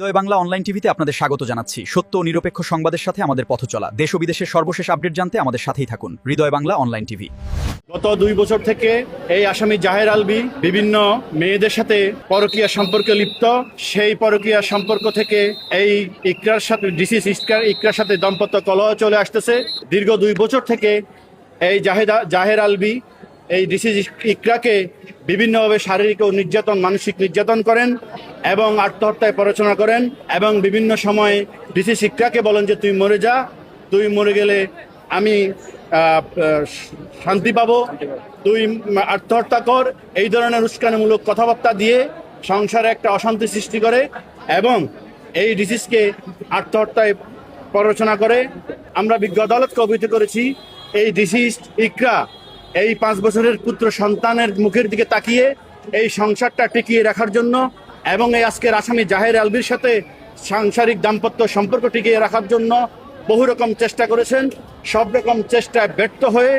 হৃদয় Bangla online টিভিতে আপনাদের স্বাগত জানাচ্ছি। সত্য ও নিরপেক্ষ সংবাদের সাথে আমাদের পথ চলা। দেশ ও বিদেশের সর্বশেষ আপডেট জানতে আমাদের সাথেই থাকুন। হৃদয় বাংলা অনলাইন টিভি। গত 2 বছর থেকে এই আসামি জাহের আলভী বিভিন্ন মেয়েদের সাথে পরকীয়া সম্পর্কে লিপ্ত। সেই পরকীয়া সম্পর্ক থেকে এই ইকরার সাথে ইকরার সাথে দাম্পত্য কলহ চলে আসতেছে। দীর্ঘ 2 বছর থেকে এই জাহের আলভী এই ডিসিজ ইকরাকে বিভিন্নভাবে শারীরিক ও মানসিক নির্যাতন করেন এবং আত্মহত্যায় প্ররোচনা করেন এবং বিভিন্ন সময়ে ডিসিজ ইকরাকে বলেন যে তুই মরে যা, তুই মরে গেলে আমি শান্তি পাবো, তুই আত্মহত্যা কর, এই ধরনের উস্কানিমূলক কথাবার্তা দিয়ে সংসারে একটা অশান্তি সৃষ্টি করে এবং এই ডিসিজকে আত্মহত্যায় প্ররোচনা করে। আমরা বিজ্ঞ আদালতকে অবহিত করেছি এই ডিসিজ ইকরা এই 5 বছরের পুত্র সন্তানের মুখের দিকে তাকিয়ে এই সংসারটা টিকিয়ে রাখার জন্য এবং এই আজকের আসামি জাহের আলভীর সাথে সাংসারিক দাম্পত্য সম্পর্ক টিকিয়ে রাখার জন্য বহু রকম চেষ্টা করেছেন। সব রকম চেষ্টায় ব্যর্থ হয়ে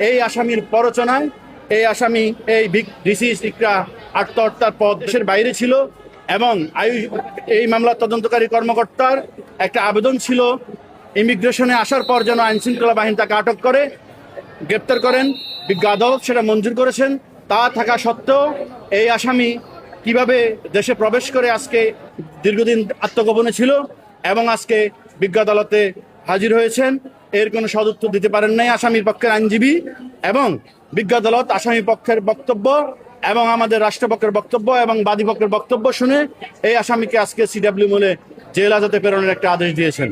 এই আসামির প্ররোচনায় এই আসামি এই ডিসিজ ইকরা আত্মহত্যার পর দেশের বাইরে ছিল এবং এই মামলার তদন্তকারী কর্মকর্তার একটা আবেদন ছিল ইমিগ্রেশনে আসার পর যেন আইনশৃঙ্খলা বাহিনী তাকে আটক করে গ্রেপ্তার করেন। বিজ্ঞ আদালত সেটা মঞ্জুর করেছেন। তা থাকা সত্ত্বেও এই আসামি কিভাবে দেশে প্রবেশ করে আজকে দীর্ঘদিন আত্মগোপনে ছিল এবং আজকে বিজ্ঞ আদালতে হাজির হয়েছেন, এর কোনো সদুত্তর দিতে পারেন নাই আসামির পক্ষের আইনজীবী এবং বিজ্ঞ আদালত আসামি পক্ষের বক্তব্য এবং আমাদের রাষ্ট্রপক্ষের বক্তব্য এবং বাদীপক্ষের বক্তব্য শুনে এই আসামিকে আজকে সিডব্লিউ মলে জেল হাজতে প্রেরণের একটা আদেশ দিয়েছেন।